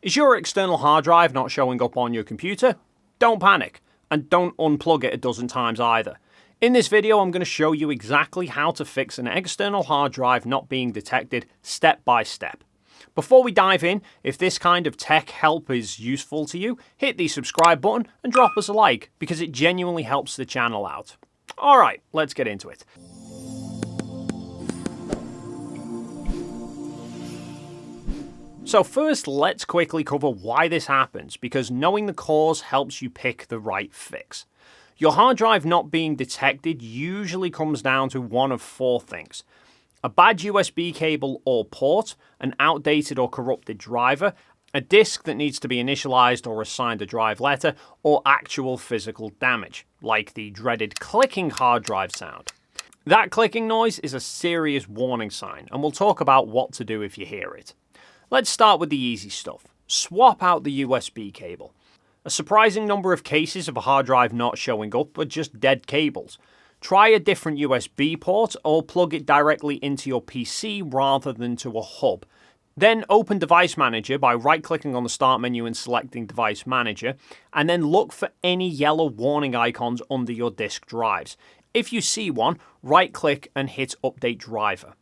Is your external hard drive not showing up on your computer? Don't panic, and don't unplug it a dozen times either. In this video, I'm going to show you exactly how to fix an external hard drive not being detected step by step. Before we dive in, if this kind of tech help is useful to you, hit the subscribe button and drop us a like, because it genuinely helps the channel out. Alright, let's get into it. So first, let's quickly cover why this happens, because knowing the cause helps you pick the right fix. Your hard drive not being detected usually comes down to one of four things: a bad USB cable or port, an outdated or corrupted driver, a disk that needs to be initialized or assigned a drive letter, or actual physical damage, like the dreaded clicking hard drive sound. That clicking noise is a serious warning sign, and we'll talk about what to do if you hear it. Let's start with the easy stuff. Swap out the USB cable. A surprising number of cases of a hard drive not showing up are just dead cables. Try a different USB port or plug it directly into your PC rather than to a hub. Then open Device Manager by right-clicking on the Start menu and selecting Device Manager, and then look for any yellow warning icons under your disk drives. If you see one, right-click and hit Update Driver.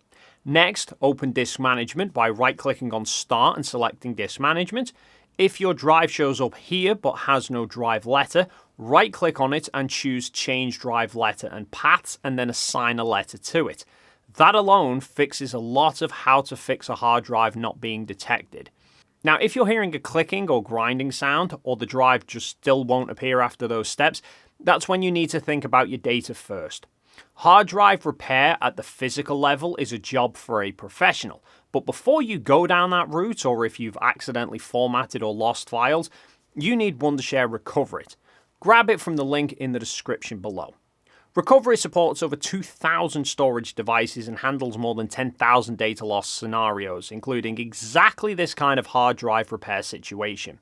Next, open Disk Management by right-clicking on Start and selecting Disk Management. If your drive shows up here but has no drive letter, right-click on it and choose Change Drive Letter and Paths, and then assign a letter to it. That alone fixes a lot of how to fix a hard drive not being detected. Now, if you're hearing a clicking or grinding sound, or the drive just still won't appear after those steps, that's when you need to think about your data first. Hard drive repair at the physical level is a job for a professional, but before you go down that route, or if you've accidentally formatted or lost files, you need Wondershare Recoverit. Grab it from the link in the description below. Recoverit supports over 2,000 storage devices and handles more than 10,000 data loss scenarios, including exactly this kind of hard drive repair situation.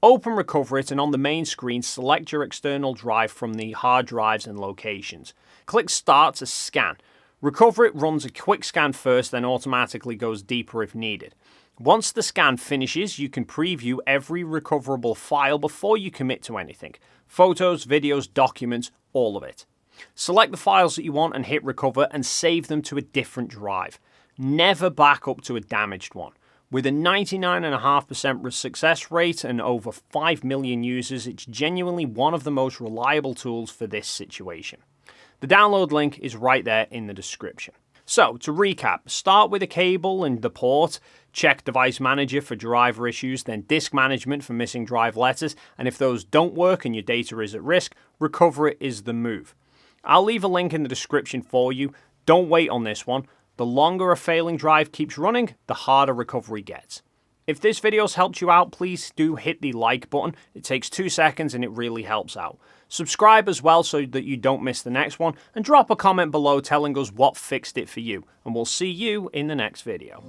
Open Recoverit and on the main screen, select your external drive from the hard drives and locations. Click Start to scan. Recoverit runs a quick scan first, then automatically goes deeper if needed. Once the scan finishes, you can preview every recoverable file before you commit to anything. Photos, videos, documents, all of it. Select the files that you want and hit Recover and save them to a different drive. Never back up to a damaged one. With a 99.5% success rate and over 5 million users, it's genuinely one of the most reliable tools for this situation. The download link is right there in the description. So, to recap, start with a cable and the port, check Device Manager for driver issues, then Disk Management for missing drive letters, and if those don't work and your data is at risk, Recoverit is the move. I'll leave a link in the description for you. Don't wait on this one. The longer a failing drive keeps running, the harder recovery gets. If this video's helped you out, please do hit the like button. It takes 2 seconds and it really helps out. Subscribe as well so that you don't miss the next one, and drop a comment below telling us what fixed it for you, and we'll see you in the next video.